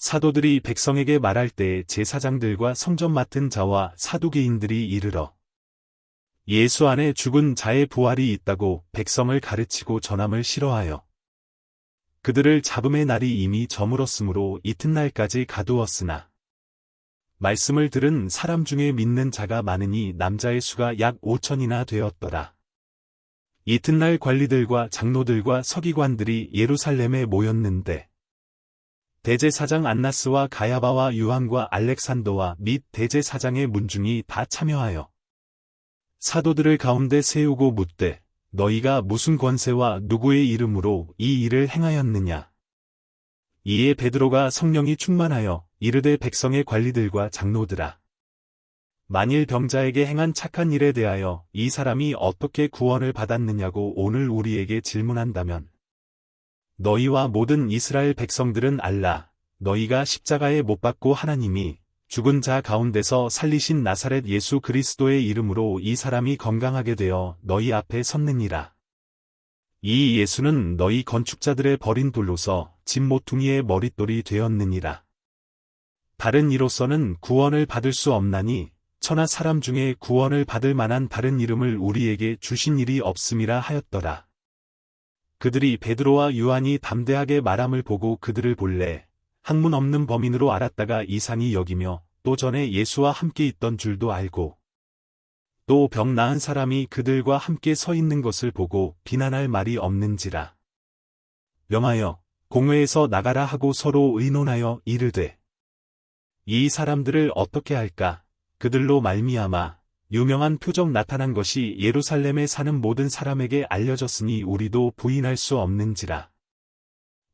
사도들이 백성에게 말할 때 제사장들과 성전 맡은 자와 사두개인들이 이르러 예수 안에 죽은 자의 부활이 있다고 백성을 가르치고 전함을 싫어하여 그들을 잡음의 날이 이미 저물었으므로 이튿날까지 가두었으나 말씀을 들은 사람 중에 믿는 자가 많으니 남자의 수가 약 5천이나 되었더라. 이튿날 관리들과 장로들과 서기관들이 예루살렘에 모였는데 대제사장 안나스와 가야바와 요한과 알렉산더와 및 대제사장의 문중이 다 참여하여 사도들을 가운데 세우고 묻되 너희가 무슨 권세와 누구의 이름으로 이 일을 행하였느냐. 이에 베드로가 성령이 충만하여 이르되 백성의 관리들과 장로들아 만일 병자에게 행한 착한 일에 대하여 이 사람이 어떻게 구원을 받았느냐고 오늘 우리에게 질문한다면 너희와 모든 이스라엘 백성들은 알라. 너희가 십자가에 못 박고 하나님이 죽은 자 가운데서 살리신 나사렛 예수 그리스도의 이름으로 이 사람이 건강하게 되어 너희 앞에 섰느니라. 이 예수는 너희 건축자들의 버린 돌로서 집 모퉁이의 머릿돌이 되었느니라. 다른 이로서는 구원을 받을 수 없나니 천하 사람 중에 구원을 받을 만한 다른 이름을 우리에게 주신 일이 없음이라 하였더라. 그들이 베드로와 요한이 담대하게 말함을 보고 그들을 본래 학문 없는 범인으로 알았다가 이상히 여기며 또 전에 예수와 함께 있던 줄도 알고 또 병 나은 사람이 그들과 함께 서 있는 것을 보고 비난할 말이 없는지라. 명하여 공회에서 나가라 하고 서로 의논하여 이르되 이 사람들을 어떻게 할까? 그들로 말미암아 유명한 표적 나타난 것이 예루살렘에 사는 모든 사람에게 알려졌으니 우리도 부인할 수 없는지라.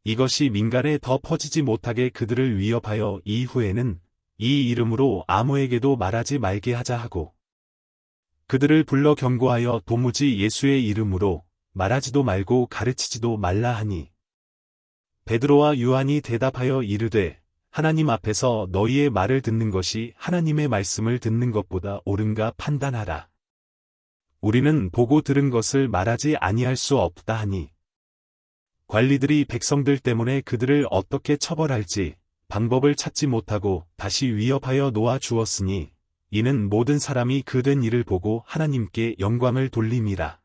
이것이 민간에 더 퍼지지 못하게 그들을 위협하여 이후에는 이 이름으로 아무에게도 말하지 말게 하자 하고 그들을 불러 경고하여 도무지 예수의 이름으로 말하지도 말고 가르치지도 말라 하니 베드로와 요한이 대답하여 이르되 하나님 앞에서 너희의 말을 듣는 것이 하나님의 말씀을 듣는 것보다 옳은가 판단하라. 우리는 보고 들은 것을 말하지 아니할 수 없다 하니 관리들이 백성들 때문에 그들을 어떻게 처벌할지 방법을 찾지 못하고 다시 위협하여 놓아 주었으니 이는 모든 사람이 그된 일을 보고 하나님께 영광을 돌림이라.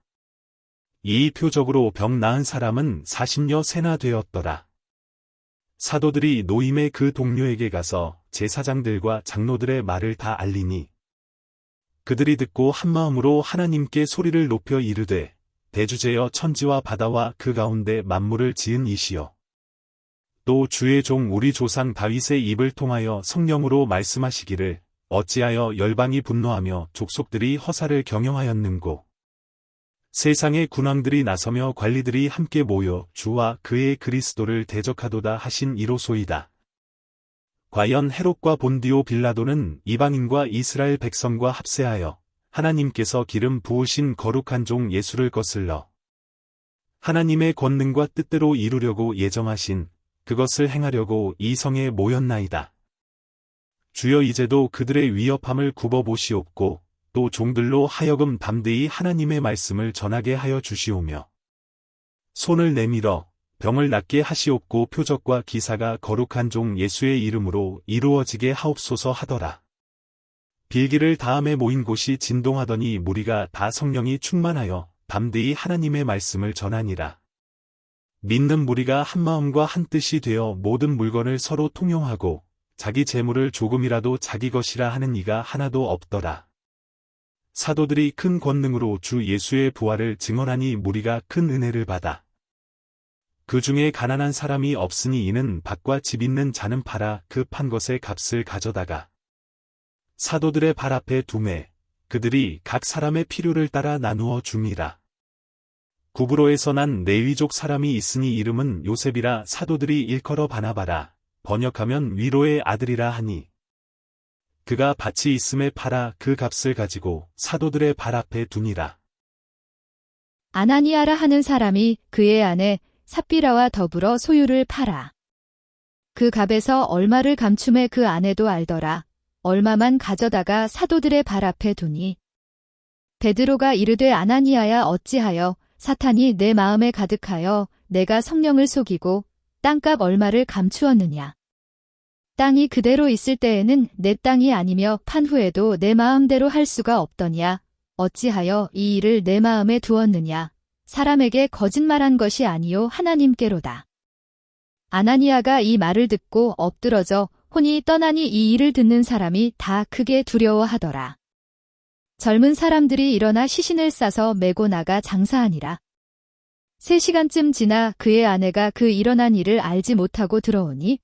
이 표적으로 병 나은 사람은 40여 세나 되었더라. 사도들이 노임의 그 동료에게 가서 제사장들과 장로들의 말을 다 알리니 그들이 듣고 한마음으로 하나님께 소리를 높여 이르되 대주제여 천지와 바다와 그 가운데 만물을 지은 이시여 또 주의 종 우리 조상 다윗의 입을 통하여 성령으로 말씀하시기를 어찌하여 열방이 분노하며 족속들이 허사를 경영하였는고 세상의 군왕들이 나서며 관리들이 함께 모여 주와 그의 그리스도를 대적하도다 하신 이로소이다. 과연 헤롯과 본디오 빌라도는 이방인과 이스라엘 백성과 합세하여 하나님께서 기름 부으신 거룩한 종 예수를 거슬러 하나님의 권능과 뜻대로 이루려고 예정하신 그것을 행하려고 이 성에 모였나이다. 주여 이제도 그들의 위협함을 굽어보시옵고 또 종들로 하여금 담대히 하나님의 말씀을 전하게 하여 주시오며 손을 내밀어 병을 낫게 하시옵고 표적과 기사가 거룩한 종 예수의 이름으로 이루어지게 하옵소서 하더라. 빌기를 다음에 모인 곳이 진동하더니 무리가 다 성령이 충만하여 담대히 하나님의 말씀을 전하니라. 믿는 무리가 한마음과 한뜻이 되어 모든 물건을 서로 통용하고 자기 재물을 조금이라도 자기 것이라 하는 이가 하나도 없더라. 사도들이 큰 권능으로 주 예수의 부활을 증언하니 무리가 큰 은혜를 받아 그 중에 가난한 사람이 없으니 이는 밭과 집 있는 자는 팔아 그 판 것의 값을 가져다가 사도들의 발 앞에 두매 그들이 각 사람의 필요를 따라 나누어 줌이라. 구브로에서 난 레위족 사람이 있으니 이름은 요셉이라 사도들이 일컬어 바나바라 번역하면 위로의 아들이라 하니 그가 밭이 있음에 팔아 그 값을 가지고 사도들의 발 앞에 두니라. 아나니아라 하는 사람이 그의 아내 삽비라와 더불어 소유를 팔아 그 값에서 얼마를 감춤해 그 아내도 알더라. 얼마만 가져다가 사도들의 발 앞에 두니 베드로가 이르되 아나니아야 어찌하여 사탄이 내 마음에 가득하여 내가 성령을 속이고 땅값 얼마를 감추었느냐. 땅이 그대로 있을 때에는 내 땅이 아니며 판 후에도 내 마음대로 할 수가 없더냐. 어찌하여 이 일을 내 마음에 두었느냐. 사람에게 거짓말한 것이 아니요 하나님께로다. 아나니아가 이 말을 듣고 엎드러져 혼이 떠나니 이 일을 듣는 사람이 다 크게 두려워하더라. 젊은 사람들이 일어나 시신을 싸서 메고 나가 장사하니라. 3시간쯤 지나 그의 아내가 그 일어난 일을 알지 못하고 들어오니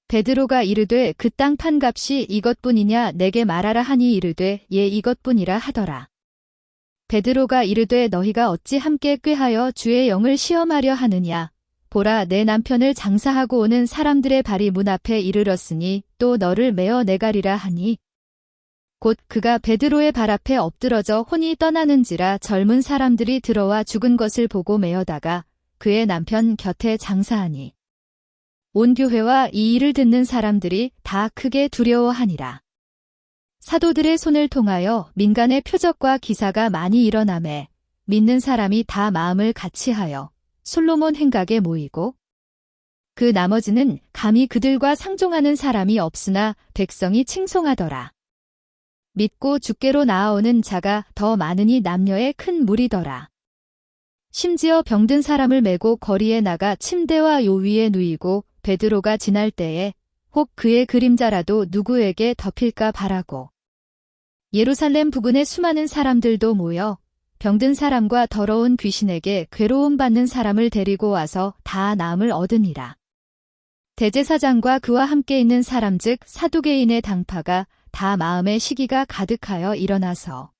베드로가 이르되 그 땅 판 값이 이것뿐이냐 내게 말하라 하니 이르되 예 이것뿐이라 하더라. 베드로가 이르되 너희가 어찌 함께 꾀하여 주의 영을 시험하려 하느냐. 보라 내 남편을 장사하고 오는 사람들의 발이 문 앞에 이르렀으니 또 너를 메어 내가리라 하니 곧 그가 베드로의 발 앞에 엎드러져 혼이 떠나는지라 젊은 사람들이 들어와 죽은 것을 보고 메어다가 그의 남편 곁에 장사하니 온 교회와 이 일을 듣는 사람들이 다 크게 두려워하니라. 사도들의 손을 통하여 민간의 표적과 기사가 많이 일어나매 믿는 사람이 다 마음을 같이하여 솔로몬 행각에 모이고 그 나머지는 감히 그들과 상종하는 사람이 없으나 백성이 칭송하더라. 믿고 주께로 나아오는 자가 더 많으니 남녀의 큰 무리더라. 심지어 병든 사람을 메고 거리에 나가 침대와 요 위에 누이고 베드로가 지날 때에 혹 그의 그림자라도 누구에게 덮일까 바라고 예루살렘 부근에 수많은 사람들도 모여 병든 사람과 더러운 귀신에게 괴로움 받는 사람을 데리고 와서 다 나음을 얻으니라. 대제사장과 그와 함께 있는 사람 즉 사두개인의 당파가 다 마음의 시기가 가득하여 일어나서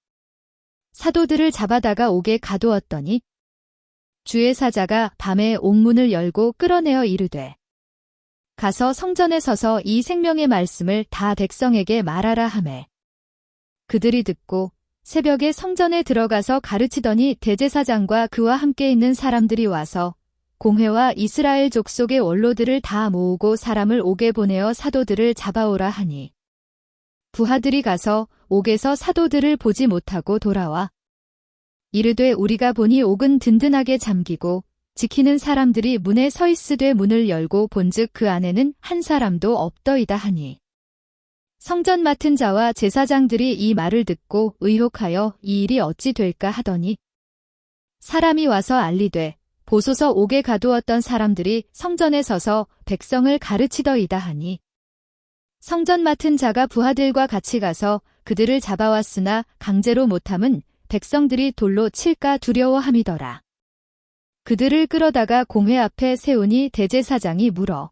사도들을 잡아다가 옥에 가두었더니 주의 사자가 밤에 옥문을 열고 끌어내어 이르되 가서 성전에 서서 이 생명의 말씀을 다 백성에게 말하라 하매 그들이 듣고 새벽에 성전에 들어가서 가르치더니 대제사장과 그와 함께 있는 사람들이 와서 공회와 이스라엘 족속의 원로들을 다 모으고 사람을 옥에 보내어 사도들을 잡아오라 하니 부하들이 가서 옥에서 사도들을 보지 못하고 돌아와 이르되 우리가 보니 옥은 든든하게 잠기고 지키는 사람들이 문에 서 있으되 문을 열고 본즉 그 안에는 한 사람도 없더이다 하니 성전 맡은 자와 제사장들이 이 말을 듣고 의혹하여 이 일이 어찌 될까 하더니 사람이 와서 알리되 보소서 옥에 가두었던 사람들이 성전에 서서 백성을 가르치더이다 하니 성전 맡은 자가 부하들과 같이 가서 그들을 잡아왔으나 강제로 못함은 백성들이 돌로 칠까 두려워함이더라. 그들을 끌어다가 공회 앞에 세우니 대제사장이 물어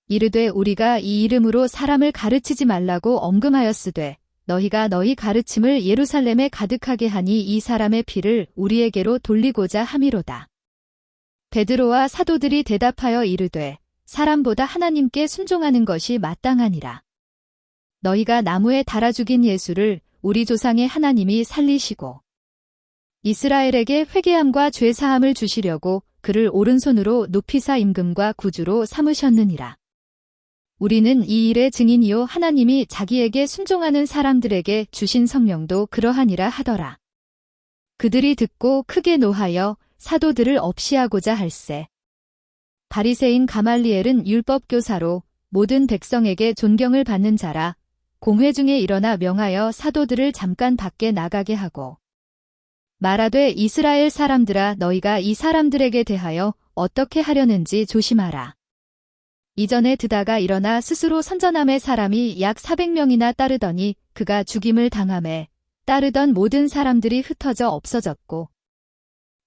이르되 우리가 이 이름으로 사람을 가르치지 말라고 엄금하였으되 너희가 너희 가르침을 예루살렘에 가득하게 하니 이 사람의 피를 우리에게로 돌리고자 함이로다. 베드로와 사도들이 대답하여 이르되 사람보다 하나님께 순종하는 것이 마땅하니라. 너희가 나무에 달아 죽인 예수를 우리 조상의 하나님이 살리시고 이스라엘에게 회개함과 죄사함을 주시려고 그를 오른손으로 높이사 임금과 구주로 삼으셨느니라. 우리는 이 일의 증인이요 하나님이 자기에게 순종하는 사람들에게 주신 성령도 그러하니라 하더라. 그들이 듣고 크게 노하여 사도들을 없이하고자 할세. 바리새인 가말리엘은 율법교사로 모든 백성에게 존경을 받는 자라 공회 중에 일어나 명하여 사도들을 잠깐 밖에 나가게 하고 말하되 이스라엘 사람들아 너희가 이 사람들에게 대하여 어떻게 하려는지 조심하라. 이전에 드다가 일어나 스스로 선전함의 사람이 약 400명이나 따르더니 그가 죽임을 당함에 따르던 모든 사람들이 흩어져 없어졌고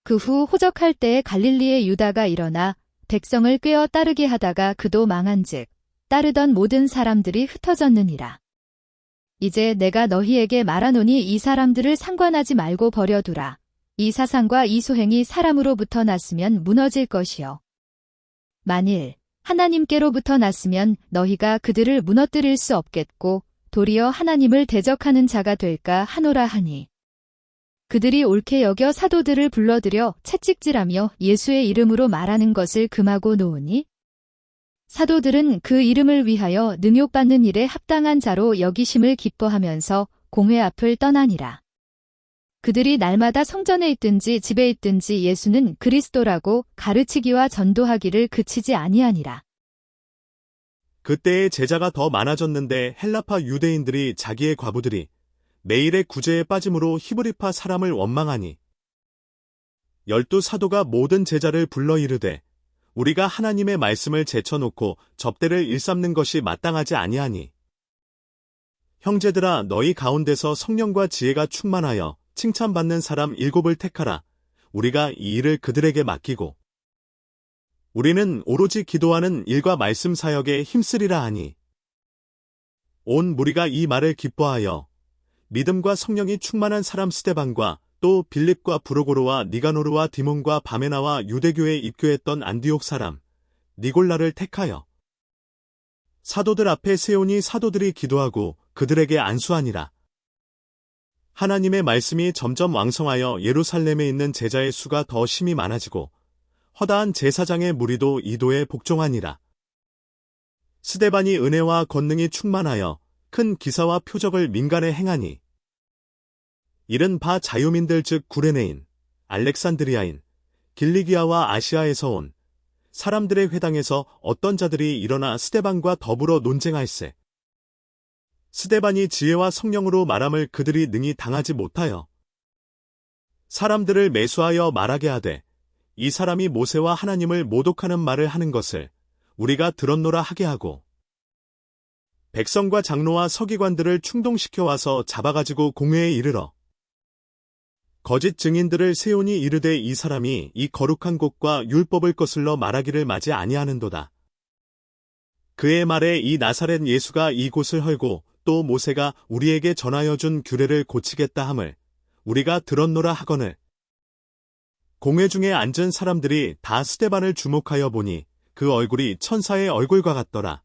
그 후 호적할 때에 갈릴리의 유다가 일어나 백성을 꿰어 따르게 하다가 그도 망한즉 따르던 모든 사람들이 흩어졌느니라. 이제 내가 너희에게 말하노니 이 사람들을 상관하지 말고 버려두라. 이 사상과 이 소행이 사람으로부터 났으면 무너질 것이요. 만일 하나님께로부터 났으면 너희가 그들을 무너뜨릴 수 없겠고 도리어 하나님을 대적하는 자가 될까 하노라 하니 그들이 옳게 여겨 사도들을 불러들여 채찍질하며 예수의 이름으로 말하는 것을 금하고 놓으니 사도들은 그 이름을 위하여 능욕받는 일에 합당한 자로 여기심을 기뻐하면서 공회 앞을 떠나니라. 그들이 날마다 성전에 있든지 집에 있든지 예수는 그리스도라고 가르치기와 전도하기를 그치지 아니하니라. 그때의 제자가 더 많아졌는데 헬라파 유대인들이 자기의 과부들이 매일의 구제에 빠짐으로 히브리파 사람을 원망하니 12 사도가 모든 제자를 불러 이르되 우리가 하나님의 말씀을 제쳐놓고 접대를 일삼는 것이 마땅하지 아니하니 형제들아 너희 가운데서 성령과 지혜가 충만하여 칭찬받는 사람 7을 택하라. 우리가 이 일을 그들에게 맡기고 우리는 오로지 기도하는 일과 말씀 사역에 힘쓰리라 하니 온 무리가 이 말을 기뻐하여 믿음과 성령이 충만한 사람 스데반과 또 빌립과 브로고로와 니가노르와 디몬과 바메나와 유대교에 입교했던 안디옥 사람 니골라를 택하여 사도들 앞에 세우니 사도들이 기도하고 그들에게 안수하니라. 하나님의 말씀이 점점 왕성하여 예루살렘에 있는 제자의 수가 더 심히 많아지고 허다한 제사장의 무리도 이도에 복종하니라. 스데반이 은혜와 권능이 충만하여 큰 기사와 표적을 민간에 행하니 이른 바 자유민들 즉 구레네인, 알렉산드리아인, 길리기아와 아시아에서 온 사람들의 회당에서 어떤 자들이 일어나 스데반과 더불어 논쟁할세. 스데반이 지혜와 성령으로 말함을 그들이 능히 당하지 못하여 사람들을 매수하여 말하게 하되 이 사람이 모세와 하나님을 모독하는 말을 하는 것을 우리가 들었노라 하게 하고 백성과 장로와 서기관들을 충동시켜 와서 잡아가지고 공회에 이르러 거짓 증인들을 세우니 이르되 이 사람이 이 거룩한 곳과 율법을 거슬러 말하기를 마지 아니하는도다. 그의 말에 이 나사렛 예수가 이 곳을 헐고 또 모세가 우리에게 전하여 준 규례를 고치겠다 함을 우리가 들었노라 하거늘 공회 중에 앉은 사람들이 다 스데반을 주목하여 보니 그 얼굴이 천사의 얼굴과 같더라.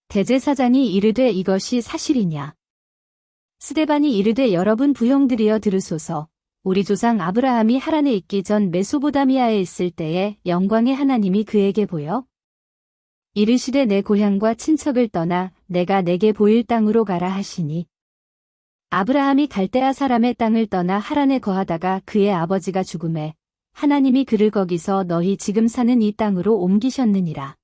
대제사장이 이르되 이것이 사실이냐? 스데반이 이르되 여러분 부형들이여 들으소서. 우리 조상 아브라함이 하란에 있기 전 메소보다미아에 있을 때에 영광의 하나님이 그에게 보여 이르시되 내 고향과 친척을 떠나 내가 내게 보일 땅으로 가라 하시니 아브라함이 갈대아 사람의 땅을 떠나 하란에 거하다가 그의 아버지가 죽음에 하나님이 그를 거기서 너희 지금 사는 이 땅으로 옮기셨느니라.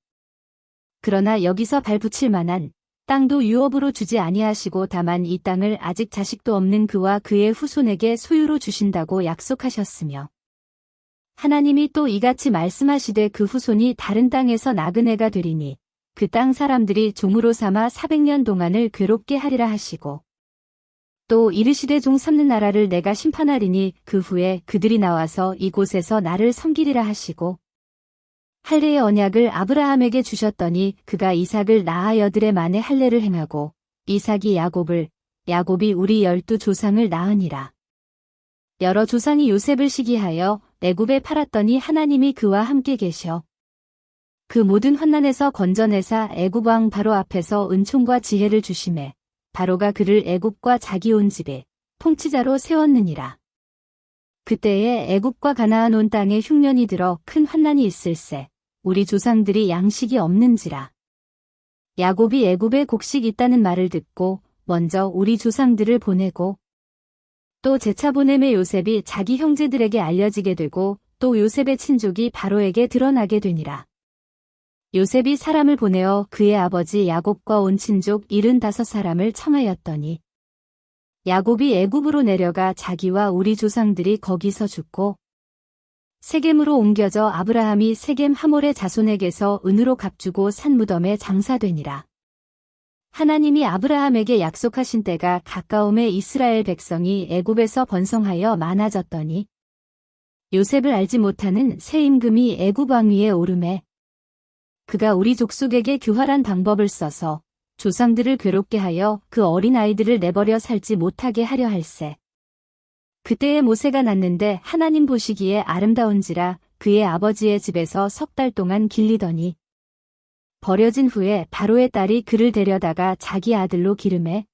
그러나 여기서 발붙일 만한 땅도 유업으로 주지 아니하시고 다만 이 땅을 아직 자식도 없는 그와 그의 후손에게 소유로 주신다고 약속하셨으며 하나님이 또 이같이 말씀하시되 그 후손이 다른 땅에서 나그네가 되리니 그 땅 사람들이 종으로 삼아 400년 동안을 괴롭게 하리라 하시고 또 이르시되 종 삼는 나라를 내가 심판하리니 그 후에 그들이 나와서 이곳에서 나를 섬기리라 하시고 할례의 언약을 아브라함에게 주셨더니 그가 이삭을 낳아여들의 만에 할례를 행하고 이삭이 야곱을 야곱이 우리 12조상을 낳으니라. 여러 조상이 요셉을 시기하여 애굽에 팔았더니 하나님이 그와 함께 계셔 그 모든 환난에서 건져내사 애굽 왕 바로 앞에서 은총과 지혜를 주심에 바로가 그를 애굽과 자기 온 집에 통치자로 세웠느니라. 그때에 애굽과 가나안 온 땅에 흉년이 들어 큰 환난이 있을세. 우리 조상들이 양식이 없는지라. 야곱이 애굽에 곡식 있다는 말을 듣고 먼저 우리 조상들을 보내고 또 재차 보냄에 요셉이 자기 형제들에게 알려지게 되고 또 요셉의 친족이 바로에게 드러나게 되니라. 요셉이 사람을 보내어 그의 아버지 야곱과 온 친족 75사람을 청하였더니 야곱이 애굽으로 내려가 자기와 우리 조상들이 거기서 죽고 세겜으로 옮겨져 아브라함이 세겜 하몰의 자손에게서 은으로 값주고 산 무덤에 장사되니라. 하나님이 아브라함에게 약속하신 때가 가까움에 이스라엘 백성이 애굽에서 번성하여 많아졌더니 요셉을 알지 못하는 새 임금이 애굽 왕 위에 오르매 그가 우리 족속에게 교활한 방법을 써서 조상들을 괴롭게 하여 그 어린아이들을 내버려 살지 못하게 하려 할세. 그때에 모세가 났는데 하나님 보시기에 아름다운지라 그의 아버지의 집에서 3달 동안 길리더니 버려진 후에 바로의 딸이 그를 데려다가 자기 아들로 기르매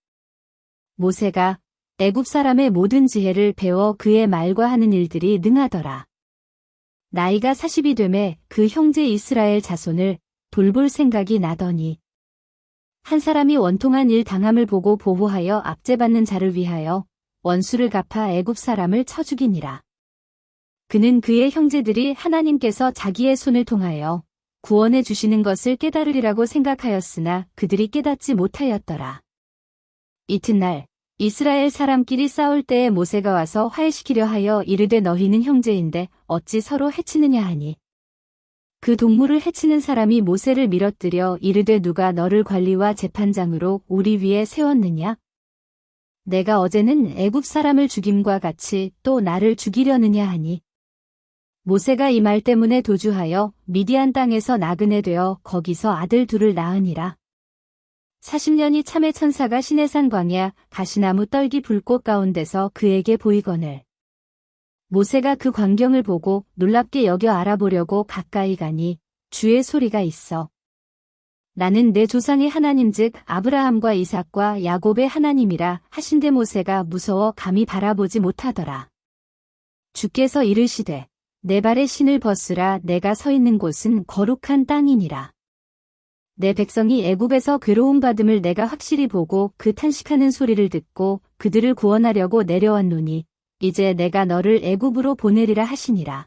모세가 애굽 사람의 모든 지혜를 배워 그의 말과 하는 일들이 능하더라. 나이가 40이 되매 그 형제 이스라엘 자손을 돌볼 생각이 나더니 한 사람이 원통한 일 당함을 보고 보호하여 압제받는 자를 위하여 원수를 갚아 애굽 사람을 쳐 죽이니라. 그는 그의 형제들이 하나님께서 자기의 손을 통하여 구원해 주시는 것을 깨달으리라고 생각하였으나 그들이 깨닫지 못하였더라. 이튿날 이스라엘 사람끼리 싸울 때에 모세가 와서 화해시키려 하여 이르되 너희는 형제인데 어찌 서로 해치느냐 하니 그 동물을 해치는 사람이 모세를 밀어뜨려 이르되 누가 너를 관리와 재판장으로 우리 위에 세웠느냐? 내가 어제는 애굽 사람을 죽임과 같이 또 나를 죽이려느냐 하니 모세가 이 말 때문에 도주하여 미디안 땅에서 나그네 되어 거기서 아들 둘을 낳으니라. 40년이 참의 천사가 시내산 광야 가시나무 떨기 불꽃 가운데서 그에게 보이거늘 모세가 그 광경을 보고 놀랍게 여겨 알아보려고 가까이 가니 주의 소리가 있어. 나는 내 조상의 하나님 즉 아브라함과 이삭과 야곱의 하나님이라 하신데 모세가 무서워 감히 바라보지 못하더라. 주께서 이르시되 내 발에 신을 벗으라 내가 서 있는 곳은 거룩한 땅이니라. 내 백성이 애굽에서 괴로움 받음을 내가 확실히 보고 그 탄식하는 소리를 듣고 그들을 구원하려고 내려왔노니 이제 내가 너를 애굽으로 보내리라 하시니라.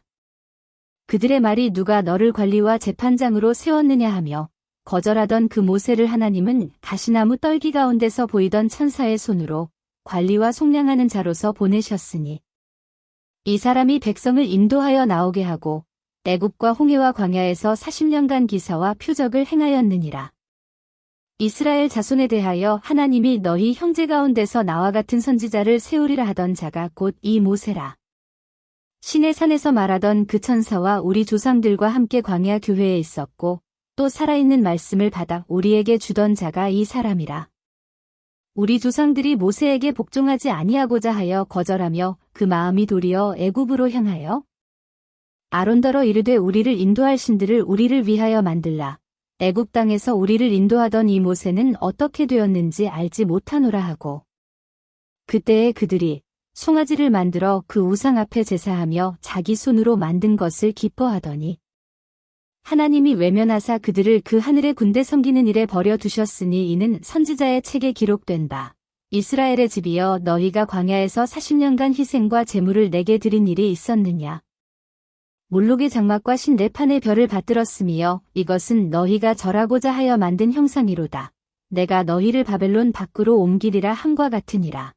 그들의 말이 누가 너를 관리와 재판장으로 세웠느냐 하며 거절하던 그 모세를 하나님은 가시나무 떨기 가운데서 보이던 천사의 손으로 관리와 속량하는 자로서 보내셨으니 이 사람이 백성을 인도하여 나오게 하고 애굽과 홍해와 광야에서 40년간 기사와 표적을 행하였느니라. 이스라엘 자손에 대하여 하나님이 너희 형제 가운데서 나와 같은 선지자를 세우리라 하던 자가 곧 이 모세라. 시내 산에서 말하던 그 천사와 우리 조상들과 함께 광야 교회에 있었고 또 살아있는 말씀을 받아 우리에게 주던 자가 이 사람이라. 우리 조상들이 모세에게 복종하지 아니하고자 하여 거절하며 그 마음이 도리어 애굽으로 향하여 아론더러 이르되 우리를 인도할 신들을 우리를 위하여 만들라. 애굽 땅에서 우리를 인도하던 이 모세는 어떻게 되었는지 알지 못하노라 하고 그때에 그들이 송아지를 만들어 그 우상 앞에 제사하며 자기 손으로 만든 것을 기뻐하더니 하나님이 외면하사 그들을 그 하늘의 군대 섬기는 일에 버려두셨으니 이는 선지자의 책에 기록된 바 이스라엘의 집이여 너희가 광야에서 40년간 희생과 제물을 내게 드린 일이 있었느냐. 몰록의 장막과 신네판의 별을 받들었으며 이것은 너희가 절하고자 하여 만든 형상이로다. 내가 너희를 바벨론 밖으로 옮기리라 함과 같으니라.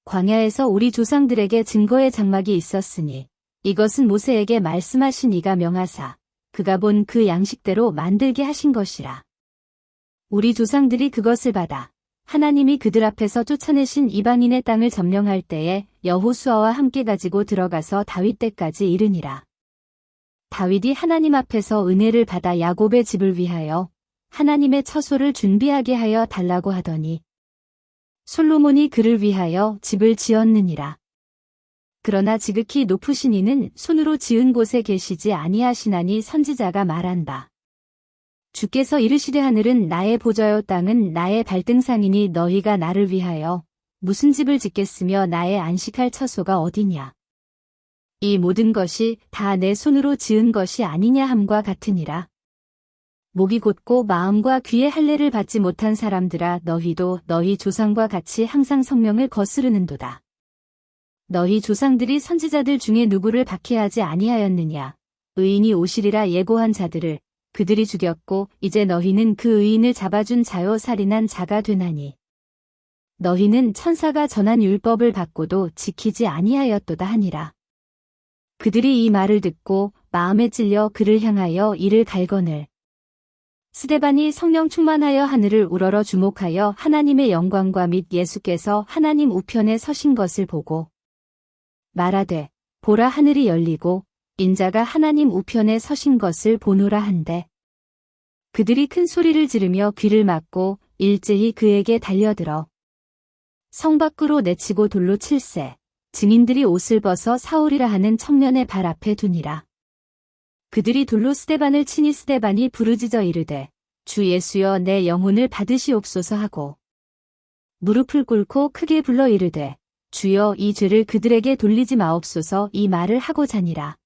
광야에서 우리 조상들에게 증거의 장막이 있었으니 이것은 모세에게 말씀하신 이가 명하사 그가 본 그 양식대로 만들게 하신 것이라. 우리 조상들이 그것을 받아 하나님이 그들 앞에서 쫓아내신 이방인의 땅을 점령할 때에 여호수아와 함께 가지고 들어가서 다윗 때까지 이르니라. 다윗이 하나님 앞에서 은혜를 받아 야곱의 집을 위하여 하나님의 처소를 준비하게 하여 달라고 하더니 솔로몬이 그를 위하여 집을 지었느니라. 그러나 지극히 높으신 이는 손으로 지은 곳에 계시지 아니하시나니 선지자가 말한 바 주께서 이르시되 하늘은 나의 보좌요 땅은 나의 발등상이니 너희가 나를 위하여 무슨 집을 짓겠으며 나의 안식할 처소가 어디냐. 이 모든 것이 다 내 손으로 지은 것이 아니냐 함과 같으니라. 목이 곧고 마음과 귀의 할례를 받지 못한 사람들아 너희도 너희 조상과 같이 항상 성명을 거스르는도다. 너희 조상들이 선지자들 중에 누구를 박해하지 아니하였느냐. 의인이 오시리라 예고한 자들을 그들이 죽였고 이제 너희는 그 의인을 잡아준 자요 살인한 자가 되나니 너희는 천사가 전한 율법을 받고도 지키지 아니하였도다 하니라. 그들이 이 말을 듣고 마음에 찔려 그를 향하여 이를 갈거늘 스데반이 성령 충만하여 하늘을 우러러 주목하여 하나님의 영광과 및 예수께서 하나님 우편에 서신 것을 보고 말하되 보라 하늘이 열리고 인자가 하나님 우편에 서신 것을 보노라 한데 그들이 큰 소리를 지르며 귀를 막고 일제히 그에게 달려들어 성 밖으로 내치고 돌로 칠세 증인들이 옷을 벗어 사울이라 하는 청년의 발 앞에 두니라. 그들이 돌로 스데반을 치니 스데반이 부르짖어 이르되 주 예수여 내 영혼을 받으시옵소서 하고 무릎을 꿇고 크게 불러 이르되 주여 이 죄를 그들에게 돌리지 마옵소서 이 말을 하고자니라.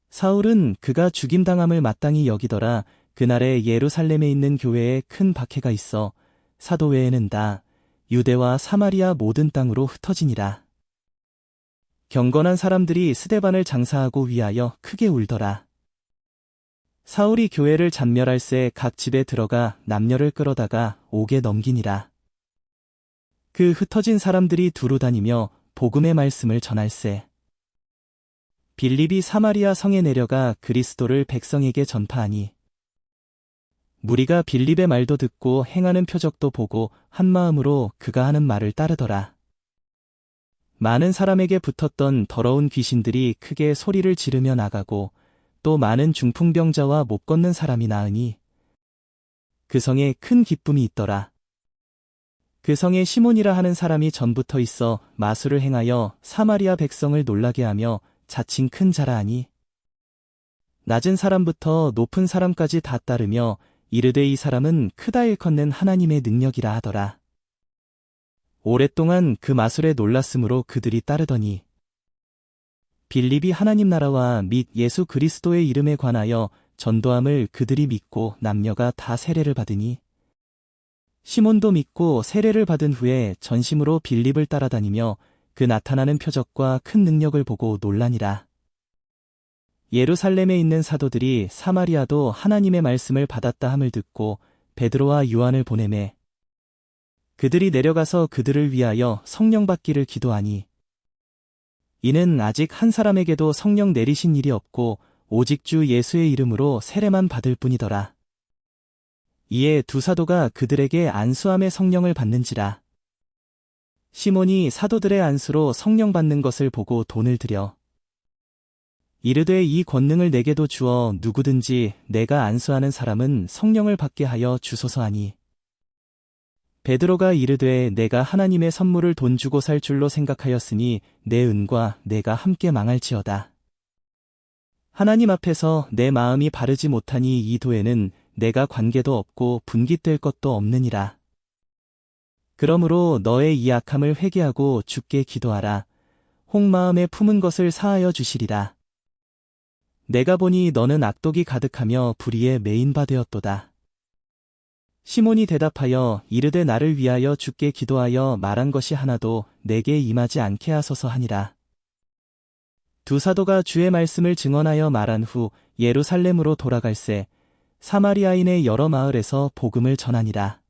사울은 그가 죽임당함을 마땅히 여기더라. 그날에 예루살렘에 있는 교회에 큰 박해가 있어 사도 외에는 다 유대와 사마리아 모든 땅으로 흩어지니라. 경건한 사람들이 스데반을 장사하고 위하여 크게 울더라. 사울이 교회를 잔멸할새 각 집에 들어가 남녀를 끌어다가 옥에 넘기니라. 그 흩어진 사람들이 두루 다니며 복음의 말씀을 전할새. 빌립이 사마리아 성에 내려가 그리스도를 백성에게 전파하니 무리가 빌립의 말도 듣고 행하는 표적도 보고 한 마음으로 그가 하는 말을 따르더라. 많은 사람에게 붙었던 더러운 귀신들이 크게 소리를 지르며 나가고 또 많은 중풍병자와 못 걷는 사람이 나으니 그 성에 큰 기쁨이 있더라. 그 성에 시몬이라 하는 사람이 전부터 있어 마술을 행하여 사마리아 백성을 놀라게 하며 자칭 큰 자라 하니 낮은 사람부터 높은 사람까지 다 따르며 이르되 이 사람은 크다 일컫는 하나님의 능력이라 하더라. 오랫동안 그 마술에 놀랐으므로 그들이 따르더니 빌립이 하나님 나라와 및 예수 그리스도의 이름에 관하여 전도함을 그들이 믿고 남녀가 다 세례를 받으니 시몬도 믿고 세례를 받은 후에 전심으로 빌립을 따라다니며 그 나타나는 표적과 큰 능력을 보고 놀라니라. 예루살렘에 있는 사도들이 사마리아도 하나님의 말씀을 받았다 함을 듣고 베드로와 요한을 보내매 그들이 내려가서 그들을 위하여 성령 받기를 기도하니 이는 아직 한 사람에게도 성령 내리신 일이 없고 오직 주 예수의 이름으로 세례만 받을 뿐이더라. 이에 두 사도가 그들에게 안수함의 성령을 받는지라. 시몬이 사도들의 안수로 성령 받는 것을 보고 돈을 들여 이르되 이 권능을 내게도 주어 누구든지 내가 안수하는 사람은 성령을 받게 하여 주소서 하니 베드로가 이르되 내가 하나님의 선물을 돈 주고 살 줄로 생각하였으니 내 은과 내가 함께 망할지어다. 하나님 앞에서 내 마음이 바르지 못하니 이 도에는 내가 관계도 없고 분깃될 것도 없느니라. 그러므로 너의 이 악함을 회개하고 주께 기도하라. 홍 마음에 품은 것을 사하여 주시리라. 내가 보니 너는 악독이 가득하며 불의에 매인 바 되었도다. 시몬이 대답하여 이르되 나를 위하여 주께 기도하여 말한 것이 하나도 내게 임하지 않게 하소서 하니라. 두 사도가 주의 말씀을 증언하여 말한 후 예루살렘으로 돌아갈새 사마리아인의 여러 마을에서 복음을 전하니라.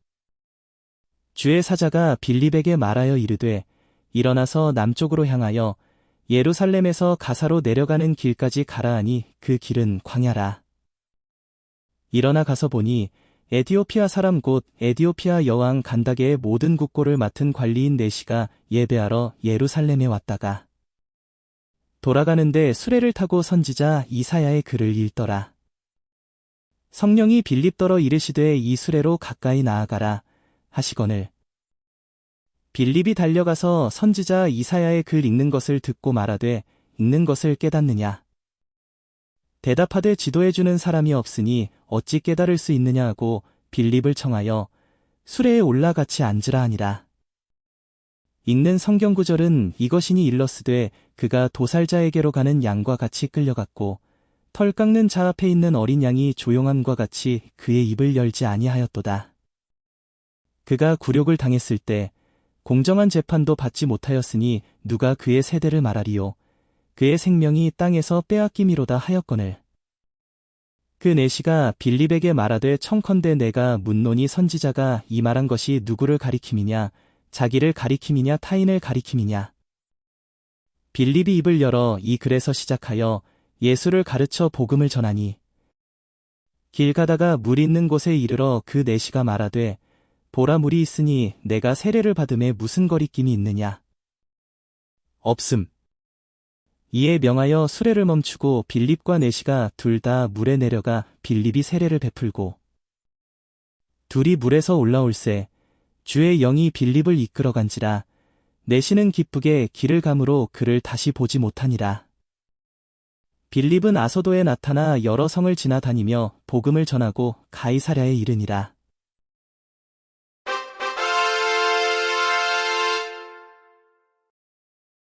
주의 사자가 빌립에게 말하여 이르되 일어나서 남쪽으로 향하여 예루살렘에서 가사로 내려가는 길까지 가라 하니 그 길은 광야라. 일어나 가서 보니 에디오피아 사람 곧 에디오피아 여왕 간다게의 모든 국고를 맡은 관리인 네시가 예배하러 예루살렘에 왔다가 돌아가는데 수레를 타고 선지자 이사야의 글을 읽더라. 성령이 빌립더러 이르시되 이 수레로 가까이 나아가라 하시거늘 빌립이 달려가서 선지자 이사야의 글 읽는 것을 듣고 말하되 읽는 것을 깨닫느냐. 대답하되 지도해주는 사람이 없으니 어찌 깨달을 수 있느냐 하고 빌립을 청하여 수레에 올라 같이 앉으라 하니라. 읽는 성경 구절은 이것이니 일러스되 그가 도살자에게로 가는 양과 같이 끌려갔고 털 깎는 자 앞에 있는 어린 양이 조용함과 같이 그의 입을 열지 아니하였도다. 그가 굴욕을 당했을 때 공정한 재판도 받지 못하였으니 누가 그의 세대를 말하리요. 그의 생명이 땅에서 빼앗김이로다 하였거늘. 그 내시가 빌립에게 말하되 청컨대 내가 묻노니 선지자가 이 말한 것이 누구를 가리킴이냐 자기를 가리킴이냐 타인을 가리킴이냐. 빌립이 입을 열어 이 글에서 시작하여 예수를 가르쳐 복음을 전하니 길 가다가 물 있는 곳에 이르러 그 내시가 말하되 보라 물이 있으니 내가 세례를 받음에 무슨 거리낌이 있느냐. 없음. 이에 명하여 수레를 멈추고 빌립과 내시가 둘 다 물에 내려가 빌립이 세례를 베풀고 둘이 물에서 올라올새 주의 영이 빌립을 이끌어간지라. 내시는 기쁘게 길을 가므로 그를 다시 보지 못하니라. 빌립은 아소도에 나타나 여러 성을 지나다니며 복음을 전하고 가이사랴에 이르니라.